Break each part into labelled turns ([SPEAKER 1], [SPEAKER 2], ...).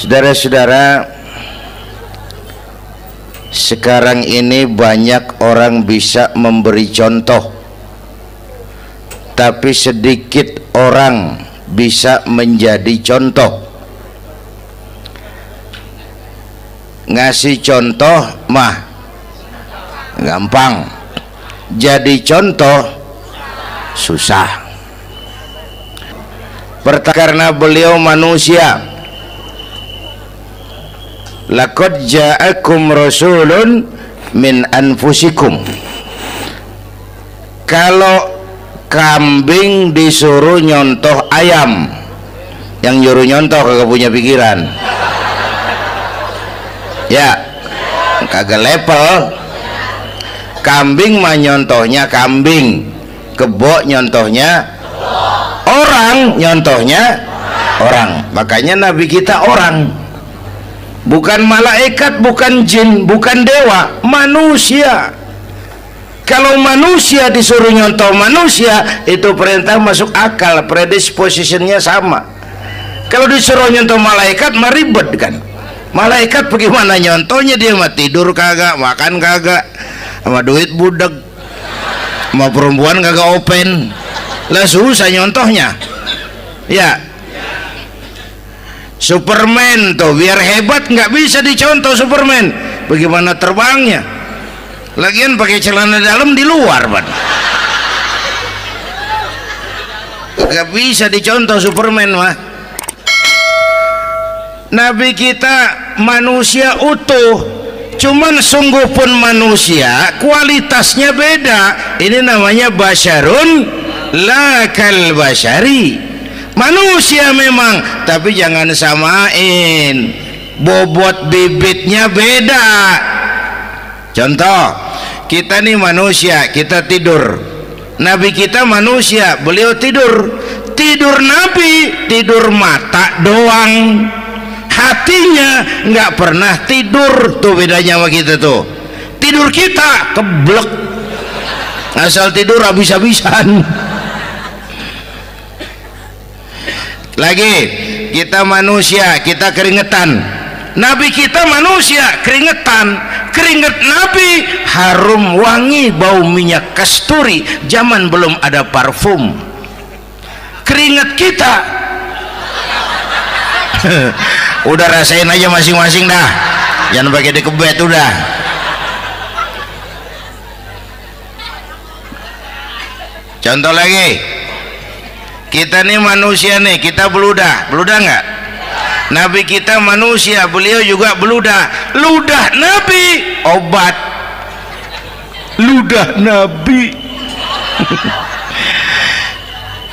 [SPEAKER 1] Saudara-saudara, sekarang ini banyak orang bisa memberi contoh, tapi sedikit orang bisa menjadi contoh. Ngasih contoh mah gampang, jadi contoh susah. Karena beliau manusia. Laqad ja'akum rasulun min anfusikum. Kalau kambing disuruh nyontoh ayam, yang nyuruh nyontoh kagak punya pikiran, ya kagak level. Kambing mah nyontohnya kambing, kebo nyontohnya orang, nyontohnya orang. Makanya Nabi kita orang, bukan malaikat, bukan jin, bukan dewa, manusia. Kalau manusia disuruh nyontoh manusia, itu perintah masuk akal, predispositionnya sama. Kalau disuruh nyontoh malaikat mah ribet kan. Malaikat bagaimana nyontohnya, dia mah tidur kagak, makan kagak, sama duit budak, sama perempuan kagak open, lah susah nyontohnya. Ya, Superman tuh biar hebat nggak bisa dicontoh Superman, bagaimana terbangnya, lagian pakai celana dalam di luar, nggak bisa dicontoh Superman mah. Nabi kita manusia utuh, cuman sungguh pun manusia, kualitasnya beda. Ini namanya basyarun la kal basyari, manusia memang, tapi jangan samain, bobot bibitnya beda. Contoh, kita nih manusia, kita tidur. Nabi kita manusia, beliau tidur. Tidur Nabi, tidur mata doang, hatinya nggak pernah tidur. Tuh bedanya sama kita tuh. Tidur kita keblek, asal tidur habis-habisan. Lagi kita manusia, kita keringetan. Nabi kita manusia, keringetan. Keringet Nabi harum wangi, bau minyak kasturi, zaman belum ada parfum. Keringet kita udah rasain aja masing-masing dah, jangan pakai dikebet udah. Contoh lagi, kita nih manusia nih, kita beludah nggak? Nabi kita manusia, beliau juga beludah. Ludah Nabi obat, ludah Nabi.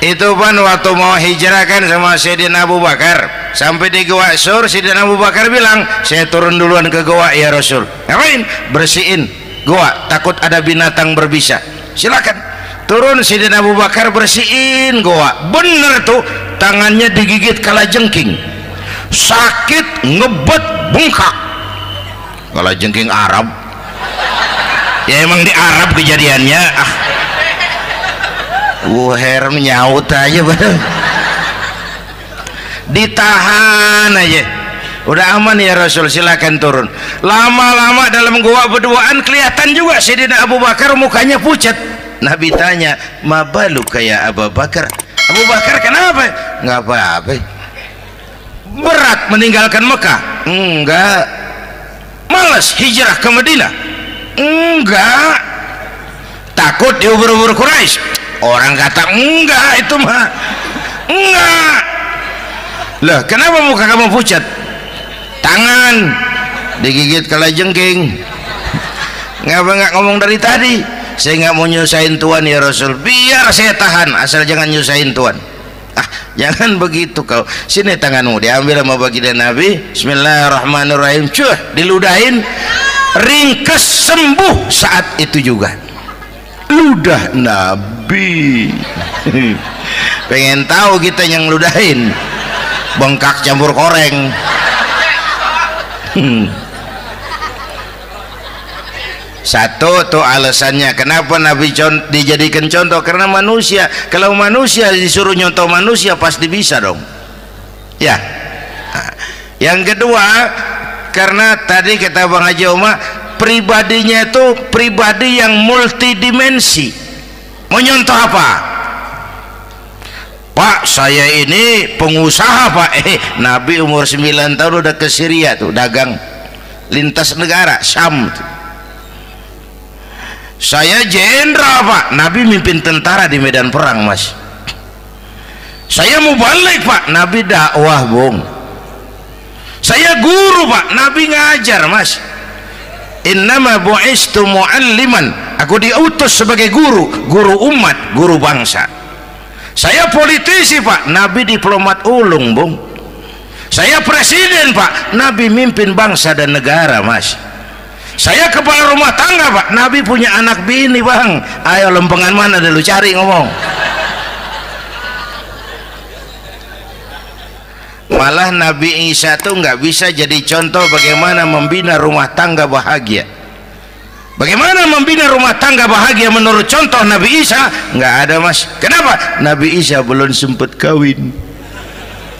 [SPEAKER 1] Itu kan waktu mau hijrah kan sama Sayyidina Abu Bakar, sampai di Gua Sur, Sayyidina Abu Bakar bilang, saya turun duluan ke gua ya Rasul. Ngapain? Bersihin gua, takut ada binatang berbisa. Silakan turun. Sayyidina Abu Bakar bersihin gua, bener tuh, tangannya digigit kalajengking, sakit, ngebet, bengkak. Kalajengking Arab ya, emang di Arab kejadiannya. Wuher nyaut aja bener. Ditahan aja, udah aman ya Rasul, silakan turun. Lama-lama dalam gua berduaan kelihatan juga Sayyidina Abu Bakar mukanya pucat. Nabi tanya, mabalu kayak Abu Bakar? Abu Bakar kenapa? Nggak apa-apa. Berat meninggalkan Mekah? Enggak. Malas hijrah ke Madinah? Enggak. Takut diubur-ubur Quraisy? Orang kata enggak, itu mah enggak. Lah kenapa muka kamu pucat? Tangan digigit kalajengking. Ngapa nggak ngomong dari tadi? Saya nggak mau nyusahin Tuhan ya Rasul, biar saya tahan, asal jangan nyusahin Tuhan. Jangan begitu kau. Sini tanganmu, diambil sama baginda Nabi. Bismillahirrahmanirrahim. Cuh, diludahin, ringkes, sembuh saat itu juga. Ludah Nabi. Pengen tahu kita yang ludahin, bengkak campur koreng. Satu tuh alasannya kenapa Nabi dijadikan contoh, karena manusia. Kalau manusia disuruh nyontoh manusia pasti bisa dong ya. Yang kedua, karena tadi kata Bang Haji Oma, pribadinya itu pribadi yang multidimensi. Mau nyontoh apa? Pak, saya ini pengusaha Pak. Nabi umur 9 tahun udah ke Syria tuh, dagang lintas negara, Syam tuh. Saya jenderal Pak, Nabi mimpin tentara di medan perang Mas. Saya mau balik Pak, Nabi dakwah Bung. Saya guru Pak, Nabi ngajar Mas. Innama bu'istu mu'alliman, aku diutus sebagai guru, guru umat, guru bangsa. Saya politisi Pak, Nabi diplomat ulung Bung. Saya presiden Pak, Nabi mimpin bangsa dan negara Mas. Saya kepala rumah tangga Pak, Nabi punya anak bini Bang. Ayo lempengan mana dulu cari ngomong. Malah Nabi Isa tuh nggak bisa jadi contoh bagaimana membina rumah tangga bahagia. Bagaimana membina rumah tangga bahagia menurut contoh Nabi Isa? Nggak ada Mas. Kenapa? Nabi Isa belum sempat kawin.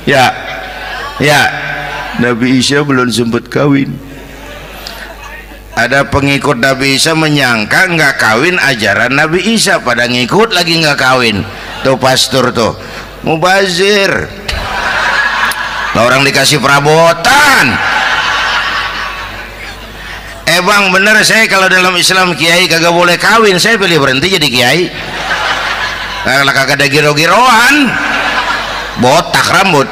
[SPEAKER 1] Ya, Nabi Isa belum sempat kawin. Ada pengikut Nabi Isa menyangka nggak kawin ajaran Nabi Isa, pada ngikut lagi nggak kawin. Tuh pastor tuh mubazir. Orang dikasih perabotan. Bang bener, saya kalau dalam Islam kiai kagak boleh kawin, saya pilih berhenti jadi kiai. Karena kagak ada giro-giroan, botak rambut.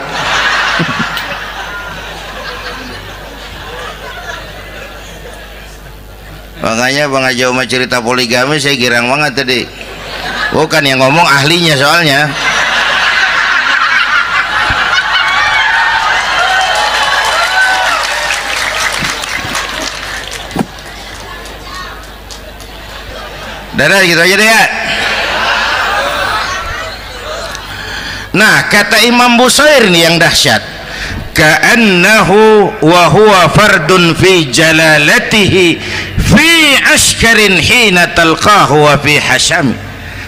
[SPEAKER 1] Makanya Bang Haji Oma cerita poligami saya girang banget tadi. Bukan yang ngomong ahlinya soalnya. Dadah gitu aja deh ya. Nah, kata Imam Busair nih yang dahsyat, ka'annahu wa huwa fardun fi jalalatihi fi ashkarin hina talqahu wa fi hasham.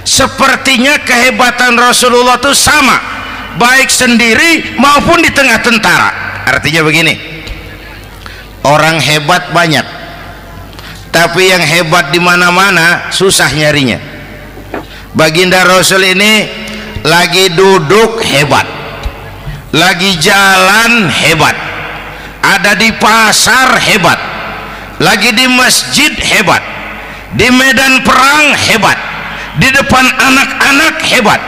[SPEAKER 1] Sepertinya kehebatan Rasulullah itu sama baik sendiri maupun di tengah tentara. Artinya begini, orang hebat banyak, tapi yang hebat di mana-mana susah nyarinya. Baginda Rasul ini lagi duduk hebat, lagi jalan hebat, ada di pasar hebat, lagi di masjid hebat, di medan perang hebat, di depan anak-anak hebat,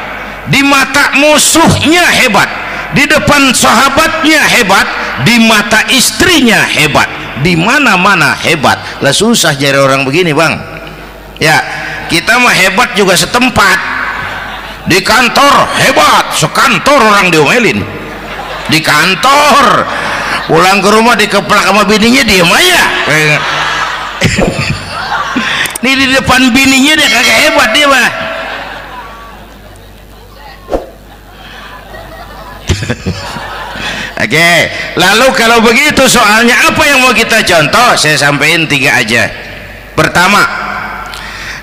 [SPEAKER 1] di mata musuhnya hebat, di depan sahabatnya hebat, di mata istrinya hebat, di mana-mana hebat. Lah susah jadi orang begini Bang. Ya, kita mah hebat juga setempat. Di kantor hebat, sekantor orang diomelin. Di kantor, pulang ke rumah dikeplak sama bininya diem aja. Nih di depan bininya dia kagak hebat dia mah. Oke, lalu kalau begitu soalnya apa yang mau kita contoh? Saya sampaikan 3 aja. Pertama,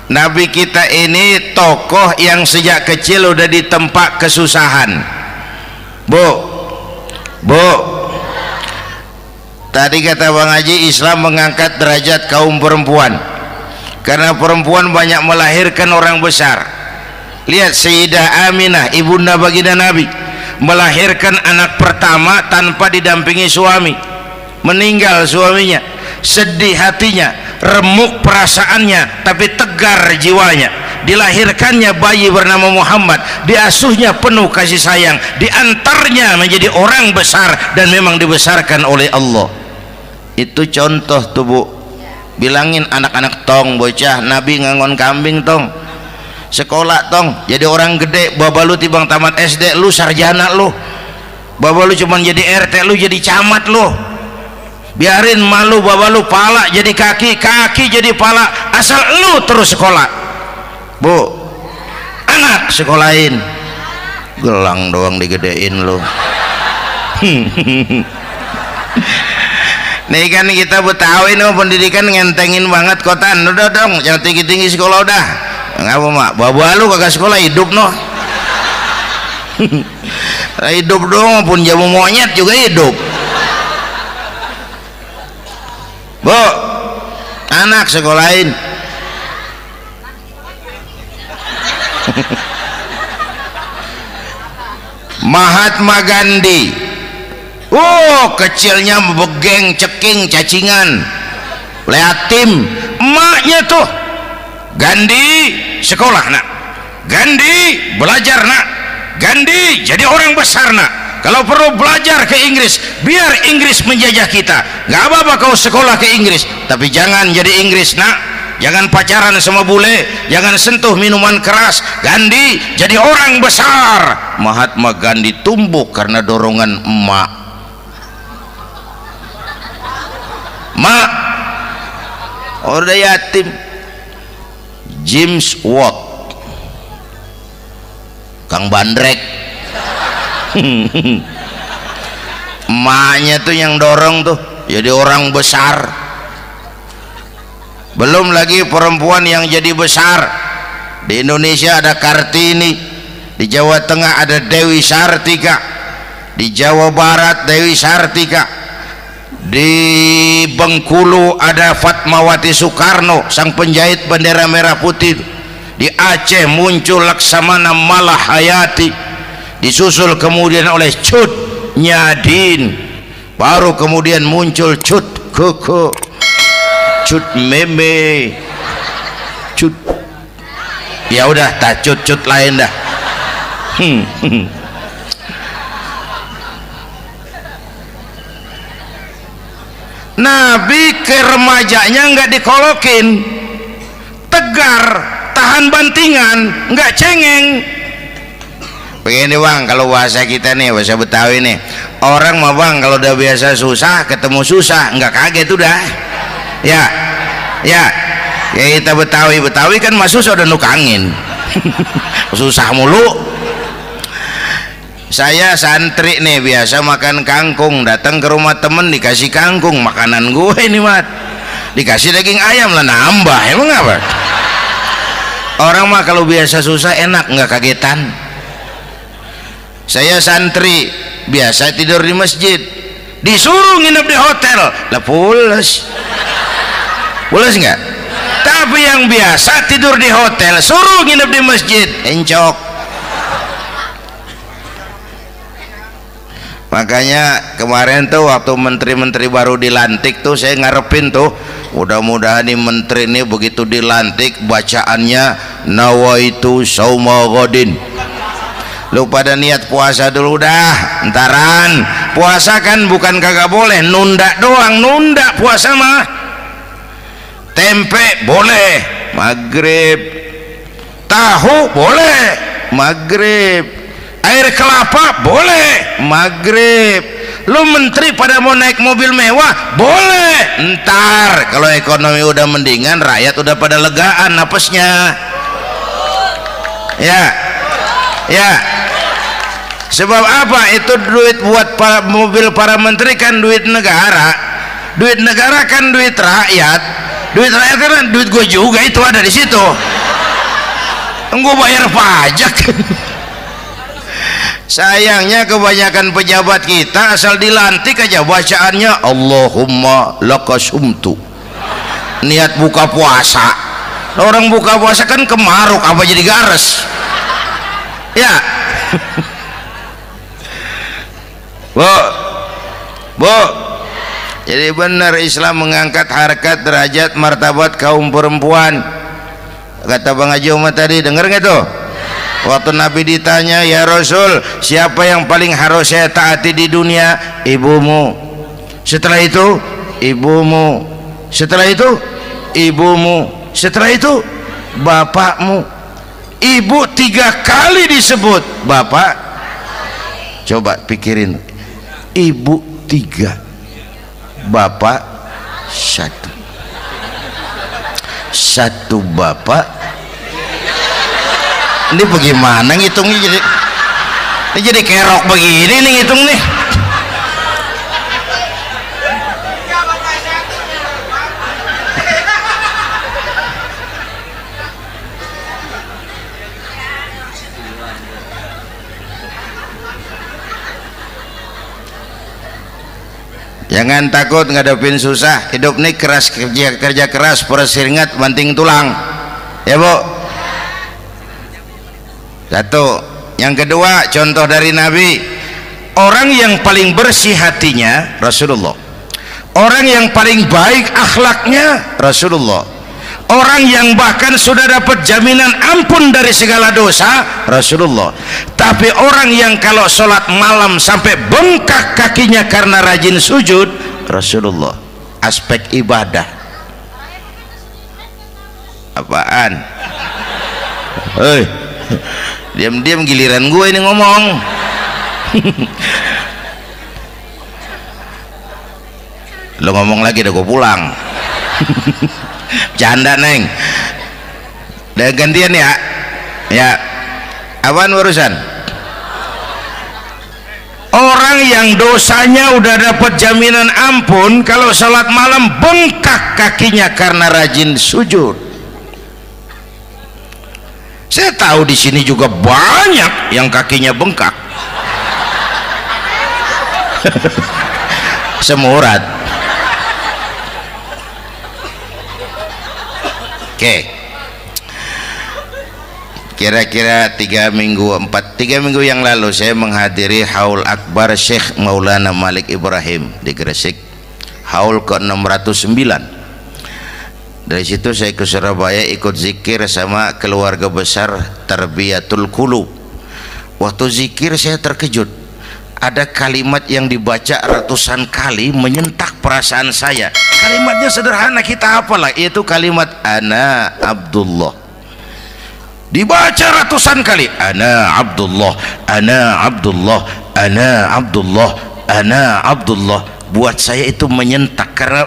[SPEAKER 1] Nabi kita ini tokoh yang sejak kecil udah ditempa kesusahan. Bu, tadi kata Bang Haji, Islam mengangkat derajat kaum perempuan karena perempuan banyak melahirkan orang besar. Lihat Sayyidah Aminah, ibunda baginda Nabi, melahirkan anak pertama tanpa didampingi suami. Meninggal suaminya, sedih hatinya, remuk perasaannya, tapi tegar jiwanya. Dilahirkannya bayi bernama Muhammad, diasuhnya penuh kasih sayang, diantarnya menjadi orang besar dan memang dibesarkan oleh Allah. Itu contoh tuh Bu. Bilangin anak-anak tong, bocah Nabi ngangon kambing tong, sekolah tong, jadi orang gede. Baba lu tibang tamat SD, lu sarjana lu. Baba lu cuman jadi RT, lu jadi camat lu. Biarin malu baba lu, pala jadi kaki, kaki jadi pala, asal lu terus sekolah. Bu, anak sekolahin, gelang doang digedein lu. Nih kan kita Betawi nih pendidikan ngentengin banget kotaan. Udah dong, jangan tinggi-tinggi sekolah udah. Ngapa mak? Baba lu kagak sekolah hidup noh. Hidup dong, pun jamu monyet juga hidup. Bu, anak sekolahin. Mahatma Gandhi, kecilnya begeng, ceking, cacingan, liatim. Emaknya tuh, Gandhi sekolah nak, Gandhi belajar nak, Gandhi jadi orang besar nak. Kalau perlu belajar ke Inggris, biar Inggris menjajah kita. Gak apa-apa kau sekolah ke Inggris, tapi jangan jadi Inggris nak. Jangan pacaran sama bule, jangan sentuh minuman keras. Gandhi jadi orang besar. Mahatma Gandhi tumbuh karena dorongan emak. Mak, udah yatim. James Watt, Kang Bandrek. Emaknya tuh yang dorong tuh jadi orang besar. Belum lagi perempuan yang jadi besar. Di Indonesia ada Kartini, di Jawa Tengah ada Dewi Sartika, di Jawa Barat Dewi Sartika, di Bengkulu ada Fatmawati Soekarno, sang penjahit bendera merah putih. Di Aceh muncul Laksamana Malahayati, disusul kemudian oleh Cut Nyadin, baru kemudian muncul Cut Koko, Cut Meme, Cut, ya udah tak cut lain dah. Nabi ke remajanya nggak dikolokin, tegar, tahan bantingan, nggak cengeng. Begini bang, kalau bahasa kita nih, bahasa Betawi nih, orang mah bang kalau udah biasa susah ketemu susah nggak kaget udah. Ya kita Betawi kan masuk udah nukangin. Susah mulu. Saya santri nih biasa makan kangkung, datang ke rumah temen dikasih kangkung, makanan gue ini mat, dikasih daging ayam lah nambah, emang apa? Orang mah kalau biasa susah enak nggak kagetan. Saya santri biasa tidur di masjid, disuruh nginep di hotel lah pules nggak? Tapi yang biasa tidur di hotel suruh nginep di masjid encok. Makanya kemarin tuh waktu menteri-menteri baru dilantik tuh saya ngarepin tuh, mudah-mudahan nih menteri ini begitu dilantik bacaannya nawaitu sauma ghadin. Lu pada niat puasa dulu dah, entaran. Puasa kan bukan kagak boleh, nunda doang, nunda puasa mah. Tempe boleh maghrib, tahu boleh maghrib, air kelapa boleh maghrib. Lu menteri pada mau naik mobil mewah boleh, ntar kalau ekonomi udah mendingan, rakyat udah pada legaan napasnya. Ya sebab apa? Itu duit buat mobil para menteri kan duit negara. Duit negara kan duit rakyat. Duit rakyat kan duit gue juga, itu ada di situ. Gue bayar pajak. Sayangnya kebanyakan pejabat kita asal dilantik aja bacaannya Allahumma lakasumtu, niat buka puasa. Orang buka puasa kan kemaruk apa jadi gares ya. Bu, jadi benar Islam mengangkat harkat, derajat, martabat kaum perempuan. Kata Bang Haji Umar tadi, dengar nggak tuh? Waktu Nabi ditanya, ya Rasul, siapa yang paling harus saya taati di dunia? Ibumu. Setelah itu ibumu. Setelah itu ibumu. Setelah itu bapakmu. Ibu 3 kali disebut, bapak coba pikirin, ibu 3, bapak 1 bapak. Ini bagaimana ngitungnya, jadi kerok begini nih ngitung nih. Jangan takut ngadepin susah. Hidup nih keras, kerja keras, perseringat banting tulang. Ya Bu. Satu. Yang kedua, contoh dari Nabi, orang yang paling bersih hatinya Rasulullah, orang yang paling baik akhlaknya Rasulullah, orang yang bahkan sudah dapat jaminan ampun dari segala dosa Rasulullah. Tapi orang yang kalau sholat malam sampai bengkak kakinya karena rajin sujud Rasulullah. Aspek ibadah apaan? Hei, diam-diam giliran gue ini ngomong. Lo ngomong lagi udah gue pulang. Canda neng. Udah gantian ya. Ya. Apaan urusan? Orang yang dosanya udah dapat jaminan ampun, kalau salat malam bengkak kakinya karena rajin sujud. Saya tahu di sini juga banyak yang kakinya bengkak. Semurat. Oke. Kira-kira 3 minggu yang lalu saya menghadiri haul akbar Syekh Maulana Malik Ibrahim di Gresik, haul ke-609. Dari situ saya ke Surabaya ikut zikir sama keluarga besar Tarbiyatul Qulub. Waktu zikir saya terkejut, ada kalimat yang dibaca ratusan kali menyentak perasaan saya. Kalimatnya sederhana, kita hafalah, yaitu kalimat ana Abdullah. Dibaca ratusan kali, ana Abdullah, ana Abdullah, ana Abdullah, ana Abdullah. Buat saya itu menyentak karena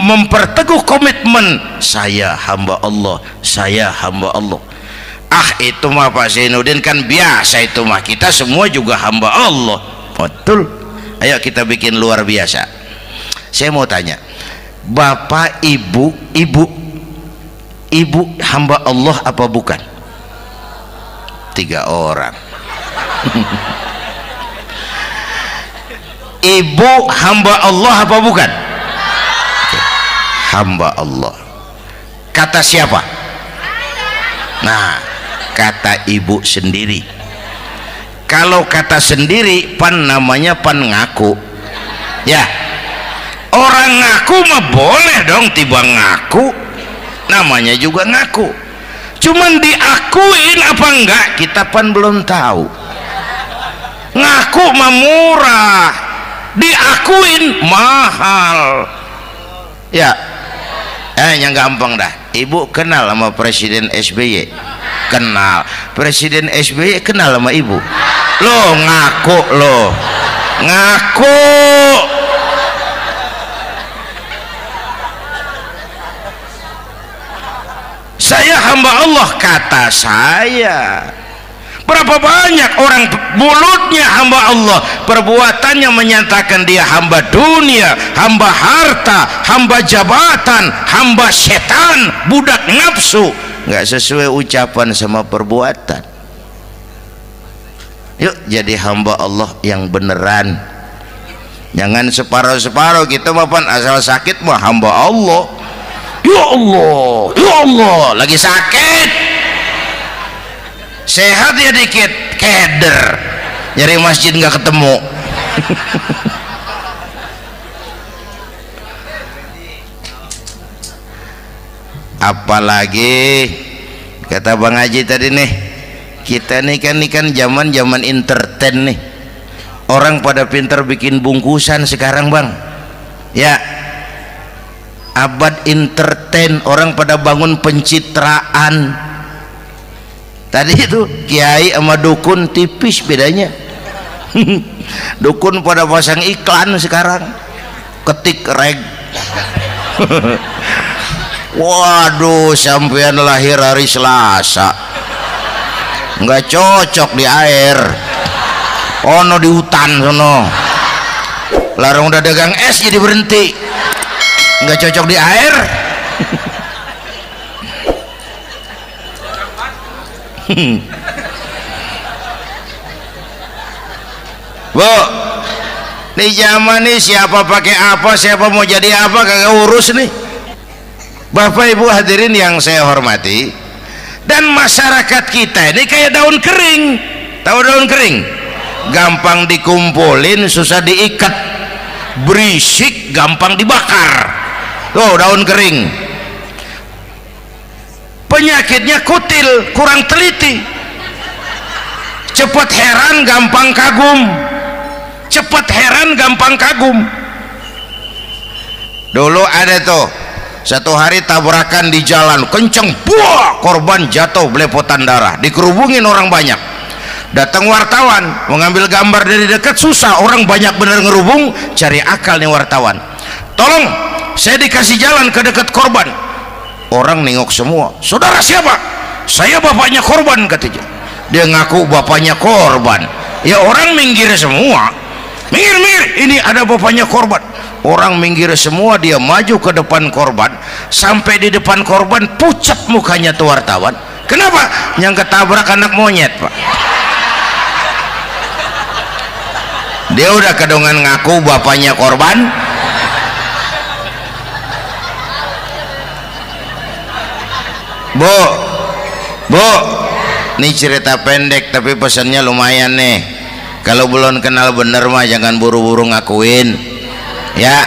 [SPEAKER 1] memperteguh komitmen, saya hamba Allah, saya hamba Allah. Ah, itu mah Pak Zainuddin kan biasa, itu mah kita semua juga hamba Allah. Betul. Ayo kita bikin luar biasa. Saya mau tanya, Bapak Ibu hamba Allah apa bukan? 3 orang. Ibu hamba Allah apa bukan? Oke. Hamba Allah. Kata siapa? Nah, kata ibu sendiri. Kalau kata sendiri, pan namanya pan ngaku. Ya, orang ngaku mah boleh dong, tiba ngaku, namanya juga ngaku. Cuman diakuin apa enggak, kita pan belum tahu. Ngaku mah murah, diakuin mahal. Ya, yang gampang dah. Ibu kenal sama Presiden SBY? Kenal. Presiden SBY kenal sama ibu? Lo ngaku, lo ngaku. Saya hamba Allah, kata saya. Berapa banyak orang mulutnya hamba Allah, perbuatannya menyatakan dia hamba dunia, hamba harta, hamba jabatan, hamba setan, budak nafsu. Nggak sesuai ucapan sama perbuatan. Yuk jadi hamba Allah yang beneran. Jangan separuh-separuh, kita mapan asal sakit mah hamba Allah. Ya Allah, ya Allah, lagi sakit. Sehat ya dikit, keder, nyari masjid nggak ketemu. Apalagi kata Bang Haji tadi nih, kita nih kan zaman entertain nih, orang pada pinter bikin bungkusan sekarang Bang. Ya, abad entertain, orang pada bangun pencitraan. Tadi itu kiai sama dukun tipis bedanya. Dukun pada pasang iklan sekarang, ketik reg. Waduh, sampean lahir hari Selasa, nggak cocok di air, ono di hutan sono. Larang udah dagang es jadi berhenti, nggak cocok di air. Bu, Di zaman ini siapa pakai apa, siapa mau jadi apa kagak urus nih. Bapak Ibu hadirin yang saya hormati, dan masyarakat kita ini kayak daun kering. Tahu daun kering? Gampang dikumpulin, susah diikat, berisik, gampang dibakar. Tuh daun kering. Penyakitnya kutil, kurang teliti, cepat heran, gampang kagum. Cepat heran, gampang kagum. Dulu ada tuh satu hari tabrakan di jalan kenceng, buah, korban jatuh belepotan darah, dikerubungin orang banyak. Datang wartawan mengambil gambar dari dekat, susah, orang banyak bener ngerubung. Cari akal nih wartawan, tolong saya dikasih jalan ke dekat korban. Orang nengok semua, saudara siapa? Saya bapaknya korban, katanya. Dia ngaku bapaknya korban. Ya orang minggir semua, minggir, ini ada bapaknya korban. Orang minggir semua, dia maju ke depan korban. Sampai di depan korban pucat mukanya tuh wartawan. Kenapa? Yang ketabrak anak monyet, Pak. Dia udah kedongan ngaku bapaknya korban. Bu, ini cerita pendek tapi pesannya lumayan nih. Kalau belum kenal bener mah jangan buru-buru ngakuin, ya.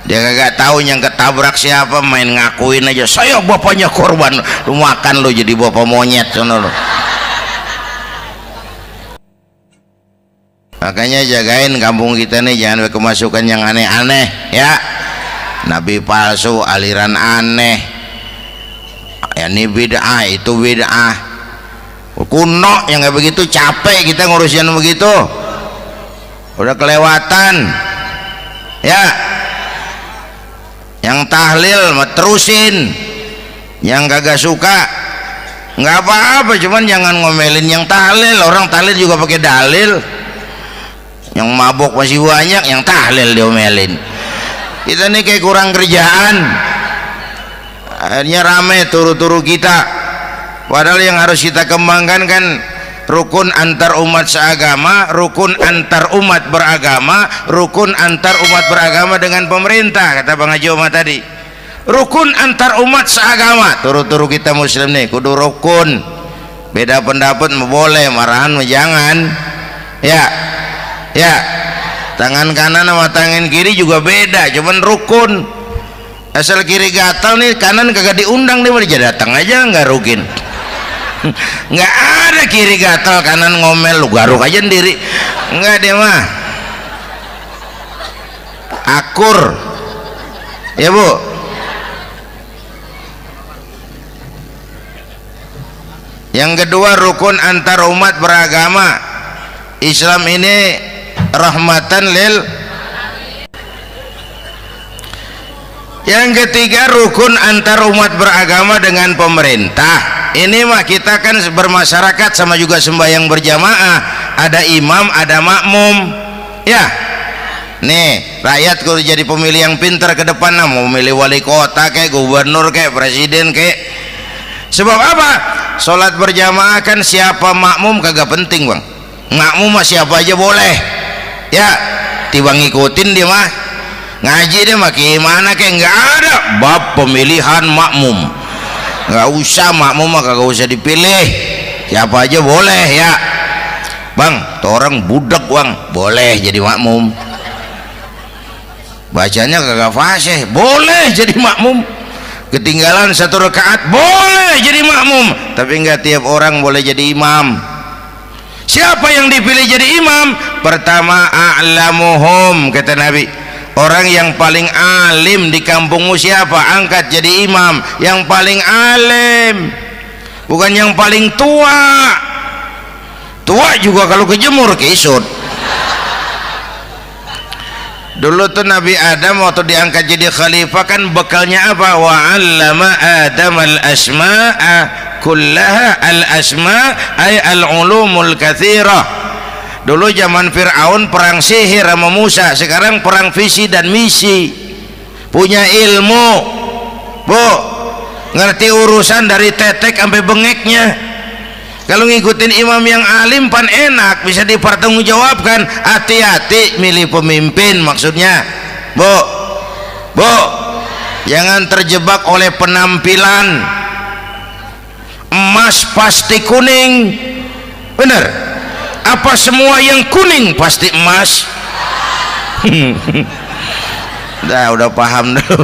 [SPEAKER 1] Dia kagak tahu yang ketabrak siapa, main ngakuin aja, saya bapaknya korban. Lu makan lu jadi bapak monyet, sono lu. Makanya jagain kampung kita nih, jangan kemasukan yang aneh-aneh, ya. Nabi palsu, aliran aneh, ya ini bid'ah, itu bid'ah kuno yang kayak begitu. Capek kita ngurusin begitu, udah kelewatan, ya. Yang tahlil mah terusin, yang kagak suka nggak apa-apa, cuman jangan ngomelin yang tahlil. Orang tahlil juga pakai dalil. Yang mabok masih banyak, yang tahlil diomelin. Kita nih kayak kurang kerjaan, akhirnya rame turu-turu kita. Padahal yang harus kita kembangkan kan rukun antar umat seagama, rukun antar umat beragama, rukun antar umat beragama dengan pemerintah, kata Bang Haji Omar tadi. Rukun antar umat seagama, turu-turu kita muslim nih kudu rukun. Beda pendapat boleh, marahan jangan, ya. Ya, tangan kanan sama tangan kiri juga beda, cuman rukun. Asal kiri gatal nih, kanan kagak diundang, dia boleh datang aja nggak rukin. Nggak ada kiri gatal kanan ngomel, lu garuk aja sendiri. Nggak, dia mah akur, ya Bu. Yang kedua, rukun antar umat beragama. Islam ini rahmatan lil. Yang ketiga, rukun antar umat beragama dengan pemerintah. Ini mah kita kan bermasyarakat sama juga sembahyang berjamaah, ada imam, ada makmum, ya. Nih rakyat kalau jadi pemilih yang pintar ke depan, nah, mau memilih wali kota kayak gubernur kayak presiden kayak. Sebab apa? Sholat berjamaah kan siapa makmum kagak penting, Bang. Makmum mah siapa aja boleh, ya. Tiba ngikutin dia mah, ngaji dia mah gimana kayak nggak ada bab pemilihan makmum. Nggak usah, makmum mah kagak usah dipilih, siapa aja boleh, ya. Bang, tuh orang budak, Bang, boleh jadi makmum. Bacanya kagak fasih, boleh jadi makmum. Ketinggalan satu rakaat, boleh jadi makmum. Tapi nggak tiap orang boleh jadi imam. Siapa yang dipilih jadi imam? Pertama, a'lamuhum, kata Nabi. Orang yang paling alim di kampungmu siapa? Angkat jadi imam. Yang paling alim, bukan yang paling tua. Tua juga kalau kejemur kisut. Dulu tuh Nabi Adam waktu diangkat jadi khalifah kan bekalnya apa? Wa 'allama Adam al-asma'a kullaha. Al-asma' ay al-ulumul katsirah. Dulu zaman Fir'aun perang sihir sama Musa, sekarang perang visi dan misi. Punya ilmu, Bu, ngerti urusan dari tetek sampai bengeknya. Kalau ngikutin imam yang alim pan enak, bisa dipertanggungjawabkan. Hati-hati milih pemimpin, maksudnya bu jangan terjebak oleh penampilan. Emas pasti kuning, bener? Apa semua yang kuning pasti emas? Udah paham dulu.